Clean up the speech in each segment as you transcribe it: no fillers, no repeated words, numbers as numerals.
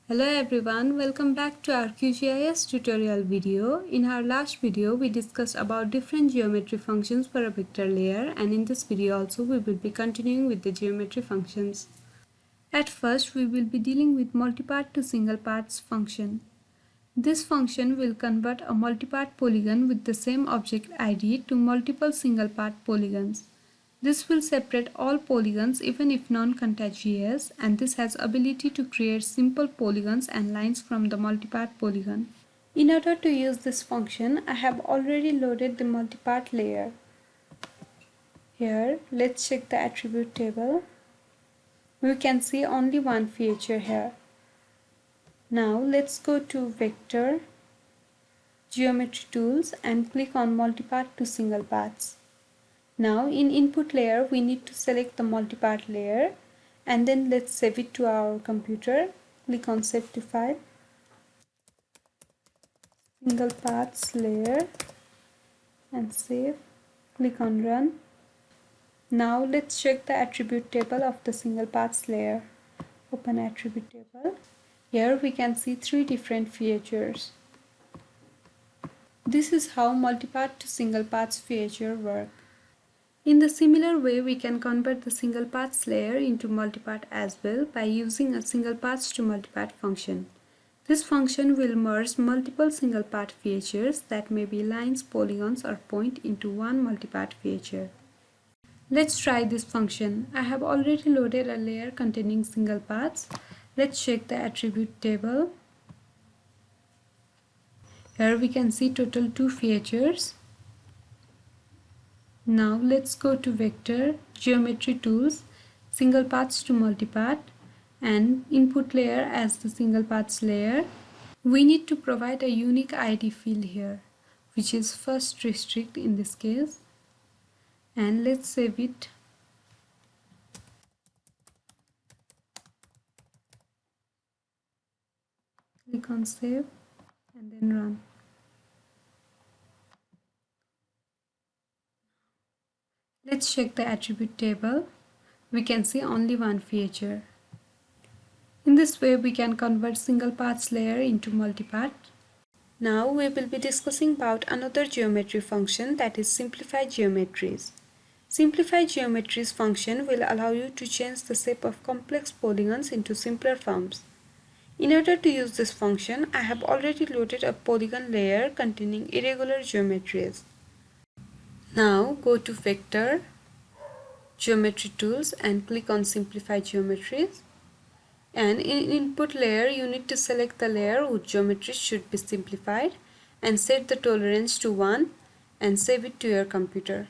Hello everyone, welcome back to our QGIS tutorial video. In our last video, we discussed about different geometry functions for a vector layer, and in this video also we will be continuing with the geometry functions. At first, we will be dealing with multipart to single parts function. This function will convert a multipart polygon with the same object ID to multiple single part polygons. This will separate all polygons even if non-contiguous, and this has ability to create simple polygons and lines from the multipart polygon. In order to use this function, I have already loaded the multipart layer. Here, let's check the attribute table. We can see only one feature here. Now let's go to Vector, Geometry Tools and click on Multipart to Single Paths. Now in input layer we need to select the multipart layer and then let's save it to our computer. Click on save to file, single paths layer and save. Click on run. Now let's check the attribute table of the single paths layer. Open attribute table. Here we can see three different features. This is how multipart to single paths feature work. In the similar way, we can convert the single paths layer into multipart as well by using a single paths to multipart function. This function will merge multiple single part features that may be lines, polygons or point into one multipart feature. Let's try this function. I have already loaded a layer containing single paths. Let's check the attribute table. Here we can see total 2 features. Now let's go to Vector, Geometry Tools, Single Paths to Multipart and input layer as the single paths layer. We need to provide a unique ID field here, which is first restrict in this case. And let's save it. Click on save and then run. Let's check the attribute table. We can see only one feature. In this way, we can convert single paths layer into multipart. Now we will be discussing about another geometry function, that is simplify geometries. Simplify geometries function will allow you to change the shape of complex polygons into simpler forms. In order to use this function, I have already loaded a polygon layer containing irregular geometries. Now go to Vector, Geometry Tools and click on Simplify Geometries. And in input layer, you need to select the layer whose geometries should be simplified and set the tolerance to 1 and save it to your computer.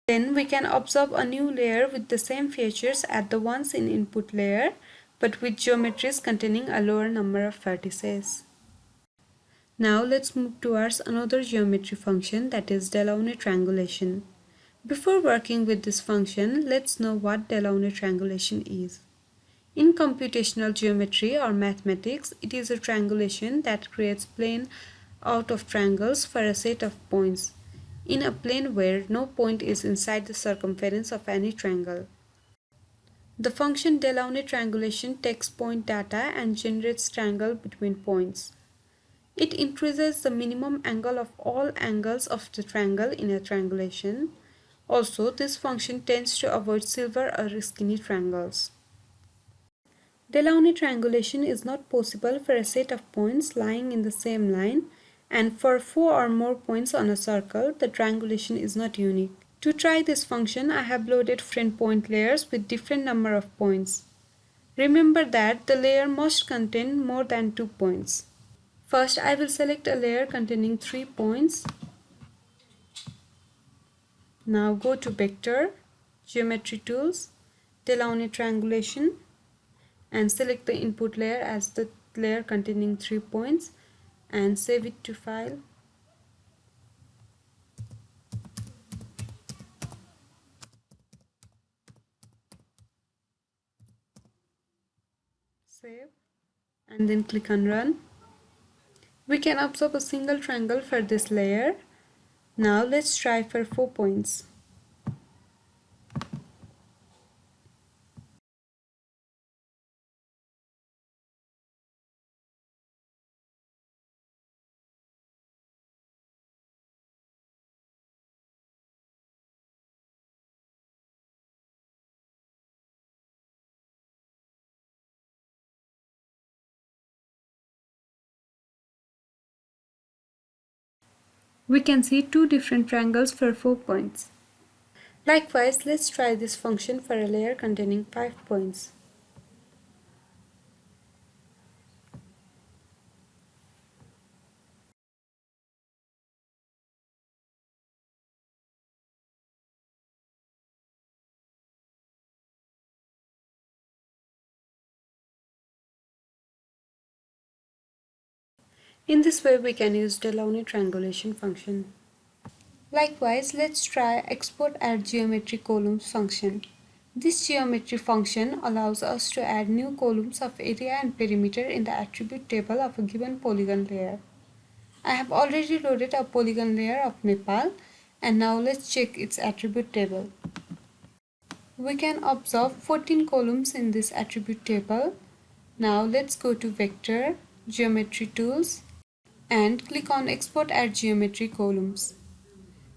Then we can observe a new layer with the same features as the ones in input layer, but with geometries containing a lower number of vertices. Now let's move towards another geometry function, that is Delaney triangulation. Before working with this function, let's know what Delaney triangulation is. In computational geometry or mathematics, it is a triangulation that creates plane out of triangles for a set of points, in a plane where no point is inside the circumference of any triangle. The function Delaney triangulation takes point data and generates triangle between points. It increases the minimum angle of all angles of the triangle in a triangulation. Also, this function tends to avoid silver or skinny triangles. Delaney triangulation is not possible for a set of points lying in the same line, and for 4 or more points on a circle, the triangulation is not unique. To try this function, I have loaded different point layers with different number of points. Remember that the layer must contain more than 2 points. First, I will select a layer containing 3 points. Now go to Vector, Geometry Tools, Delaney triangulation, and select the input layer as the layer containing 3 points and save it to file. Save and then click on run. We can observe a single triangle for this layer. Now let's try for 4 points. We can see two different triangles for 4 points. Likewise, let's try this function for a layer containing 5 points. In this way, we can use Delaney triangulation function. Likewise, let's try export add geometry columns function. This geometry function allows us to add new columns of area and perimeter in the attribute table of a given polygon layer. I have already loaded a polygon layer of Nepal, and now let's check its attribute table. We can observe 14 columns in this attribute table. Now let's go to Vector, Geometry Tools, and click on Export Add Geometry Columns.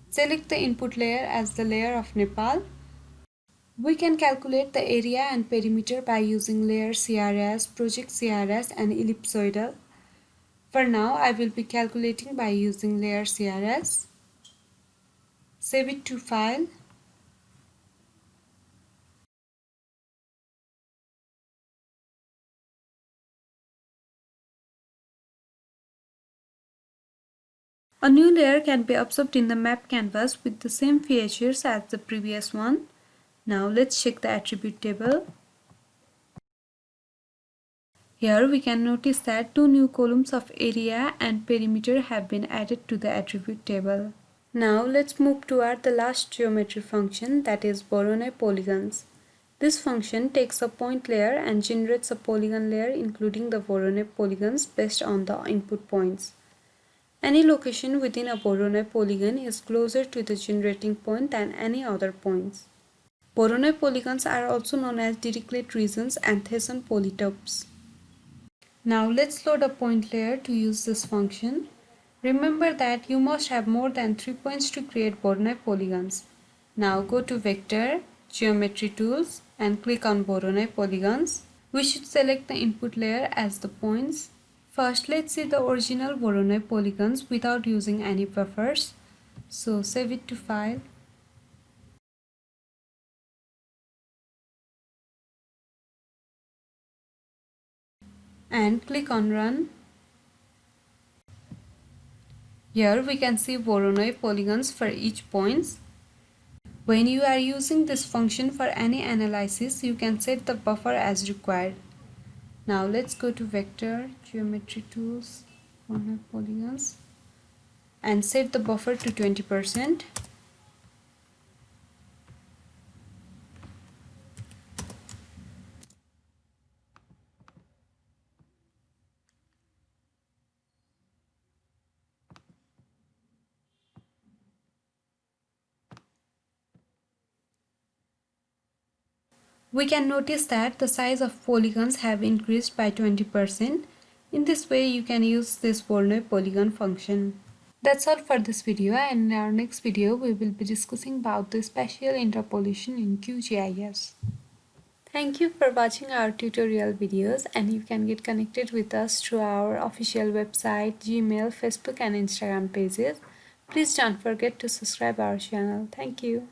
Select the input layer as the layer of Nepal. We can calculate the area and perimeter by using layer CRS, project CRS, and ellipsoidal. For now, I will be calculating by using layer CRS. Save it to file. A new layer can be observed in the map canvas with the same features as the previous one. Now let's check the attribute table. Here we can notice that two new columns of area and perimeter have been added to the attribute table. Now let's move toward the last geometry function, that is Voronoi polygons. This function takes a point layer and generates a polygon layer including the Voronoi polygons based on the input points. Any location within a Voronoi polygon is closer to the generating point than any other points. Voronoi polygons are also known as Dirichlet regions and Thesson polytopes. Now let's load a point layer to use this function. Remember that you must have more than 3 points to create Voronoi polygons. Now go to Vector, Geometry Tools, and click on Voronoi polygons. We should select the input layer as the points. First, let's see the original Voronoi polygons without using any buffers. So save it to file. And click on Run. Here we can see Voronoi polygons for each point. When you are using this function for any analysis, you can set the buffer as required. Now let's go to Vector, Geometry Tools, Voronoi polygons, and set the buffer to 20%. We can notice that the size of polygons have increased by 20%. In this way, you can use this Voronoi polygon function. That's all for this video, and in our next video, we will be discussing about the spatial interpolation in QGIS. Thank you for watching our tutorial videos, and you can get connected with us through our official website, Gmail, Facebook, and Instagram pages. Please don't forget to subscribe our channel. Thank you.